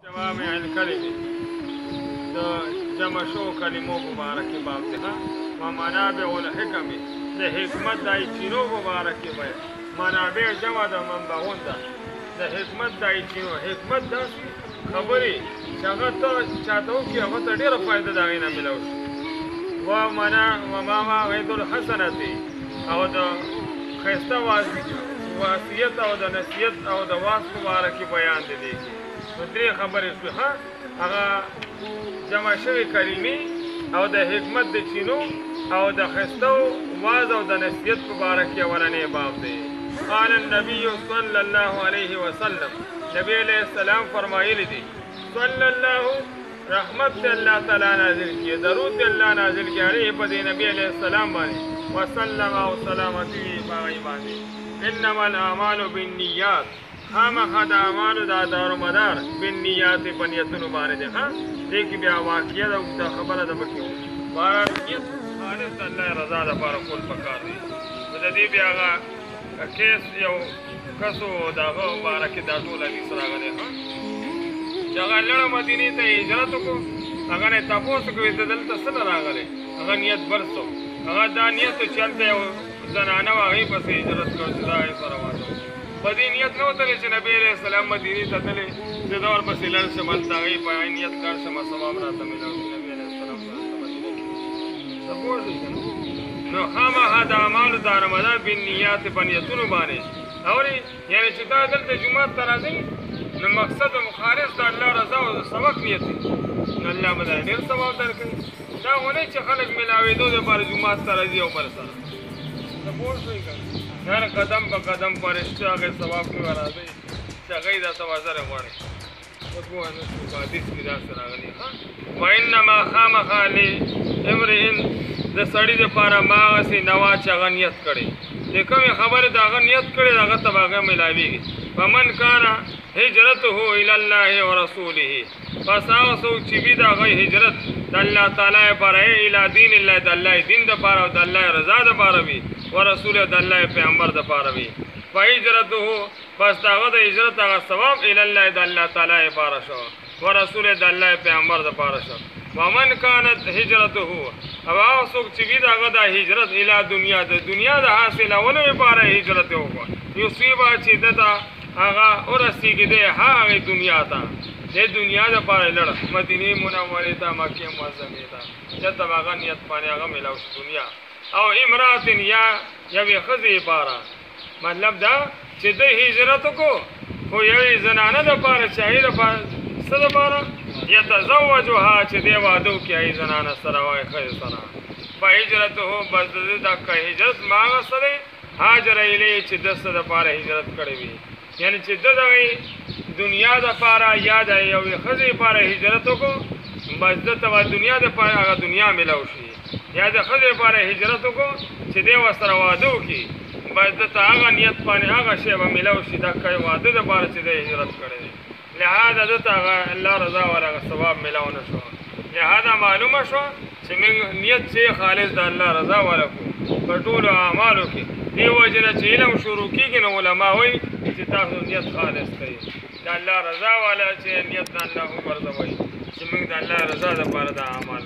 جوامع الکلمې د جمع شوو کلمو په باره کې باب دی و منابع الحکم د حکمت د ایچینو په باره کې بیان. منابع جمع د منبعون ده د حکمت د ایچینو. حکمت داسې خبرې چې هغه ته چاته وکړي هغه ته ډېره فایده د هغې نه میلاو شي. وما غید الحسنتې او د ښایسته وصیت او د نصیحت او د واس په باره کې بیان دی دی کې. نو درې خبرې شوې هغه جمع شوې کلمې او د حکمت د چینو او د ښایسته واز او د نصیحت په باره کې اولنی باب دی. قال النبي صلی الله علیه وسلم نبی علیہ السلام فرمایلی دی صلی الله رحمت الله تعالی نازل کړي درود الله نازل کړي علیه په دې نبی علیہ السلام باندې وسلم او سلامتی باغی باندې. انما الاعمال بالنیات خامخا د اعمالو دا دارومدار بالنیات په نیتونو باندې دی. دې کې بیا واقعه ده خبره ده پکې نیت خالص د الله رضا دپاره کول پکار دی. نو د دې بیا هغه کیس یو کسو د هغه باره کې دا ټول حدیث راغلی چې هغه لړه مدینې ته هجرت وکړو. هغه نه تپوس کوي ته دلته څه نه راغلی هغه نیت بل څه هغه دا نیت چې هلته یو زنانه وه هغې پسې هجرت کړو چې دا هغې سره واده په دې نیت نه وتلی چې نبي علیه السلام مدینې ته تللی زه دا ورپسې لاړ شم هلته هغې په نیت کار شم ثواب راته میلاو شي. نبي علیه السلام څه پوه شئ که نه. نو خامخا د اعمالو دارمدار بالنیات په نیتونو باندې اورې یعنې چې دا دلته جومات ته راځئ نو مقصد خالص د الله رضا او سبق نیت دی نو الله به دا ډېر ثواب درکوي. دا خو نه چې خلک میلاوېدو دپاره جومات ته راځي او بل سره څه پوه شئ که نه. هر قدم په قدم فرشته هغې ثواب کوي راځئ چې هغې دا توازره غواړي. څه پوه نه شو په حدیث کې داسې راغلي وانما خامخا لامرئ د سړي دپاره ما هغسې نوا چې هغه نیت کړی د کومې خبرې د هغه نیت کړی د هغه ته به هغه میلاوېږي. فمن کان هجرته الی الله ورسوله پس هغه څوک چې وي د هغه هجرت د الله تعالی لپاره الی دین الله د الله دین دپاره او د الله رضا دپاره وي ورسوله د الله پیغمبر دپاره وي فهجرته پس د هغه د هجرت هغه ثواب الی الله د الله تعالی لپاره شو ورسوله د الله پیغمبر دپاره شو. ومن کانت هجرته او هغه څوک چې وي د هغه د هجرت الی دنیا د دنیا د حاصلولو لپاره هجرت یې وکړه یصیبه چې ده ته هغه ورسېږي دی هغې دنیا ته د دنیا دپاره لړ مدینې منورې ته مکې معظمې ته دلته به هغه نیت باندې هغه میلاو شي دنیا او امرأة یا یوې ښځې لپاره مطلب دا چې دی هجرت وکړو خو یوې زنانه دپاره چې هغې دپاره څه دپاره یتزوجها چې دی واده وکړي هغې زنانه سره وایي ښځې سره فهجرته بس د ده دقه هجرت ما هغه څه دی هاجر الیه چې ده څه دپاره هجرت کړی وي یعنې چې ده دغې دنیا دپاره یا د یوې ښځې لپاره هجرت وکړو بس ده ته به دنیا دپاره هغه دنیا میلاو شي یا د ښځې لپاره هجرت وکړو چې دی ورسره واده وکړي بس ده ته هغه نیت باندې هغه شی به میلاو شي دقه واده دپاره چې دی هجرت کړی دی. لہذا ده ته هغه الله رضا والا هغه ثواب میلاو نه شو. لہذا معلومه شوه چې موږ نیت چې خالص د الله رضا والا کړو په ټولو اعمالو کې. دې وجې نه چې علم شروع کېږي نو علما وایي چې تاسو نیت خالص کوئ د الله رضا والا چې نیت د الله وګرځوئ چې موږ د الله رضا دپاره دا اعمال